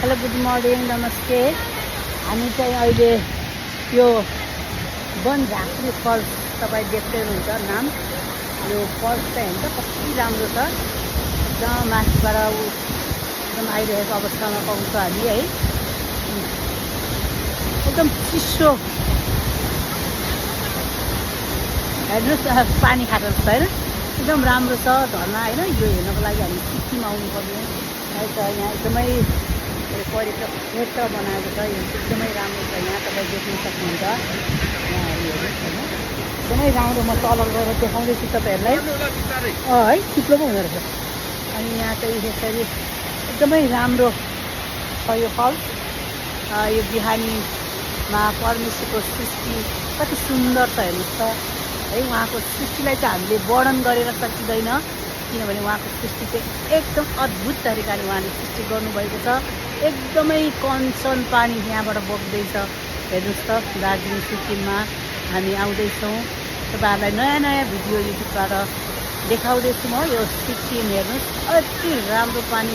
Hello good morning नमस्ते। हामी चाहिँ अहिले यो वन झाँक्री फल्स तपाईँ देख्दै हुनुहुन्छ नाम। यो फल्स चाहिँ हेर्नु कति राम्रो छ, एकदम माथिबाट एकदम आइरहेको अवस्थामा पाउँछ हामी है। एकदम चिसो हेर्नुहोस्, पानी खाएको छ होइन, एकदम राम्रो छ झरना होइन। यो हेर्नको लागि हामी सिक्किम आउनुपर्ने है। यहाँ एकदमै पर्यटक क्षेत्र बनाएको छ, यो एकदमै राम्रो छ। यहाँ तपाईँ देख्न सक्नुहुन्छ, यहाँ हेर्नुहोस् होइन, एकदमै राम्रो। म तल गएर देखाउँदैछु तपाईँहरूलाई है, चिप्लो पो हुँदो रहेछ। अनि यहाँ चाहिँ यसरी एकदमै राम्रो छ यो फल्स। यो बिहानीमा परमेश्वरको सृष्टि कति सुन्दर छ हेर्नुहोस् त है। उहाँको सृष्टिलाई चाहिँ हामीले वर्णन गरेर सकिँदैन, किनभने उहाँको सृष्टि चाहिँ एकदम अद्भुत तरिकाले उहाँले सृष्टि गर्नुभएको छ। एकदमै कञ्चन पानी यहाँबाट बग्दैछ हेर्नुहोस् त। दार्जिलिङ सिक्किममा हामी आउँदैछौँ, तपाईँहरूलाई नयाँ नयाँ भिडियो युट्युबबाट देखाउँदैछु म। यो सिक्किम हेर्नुहोस्, यति राम्रो पानी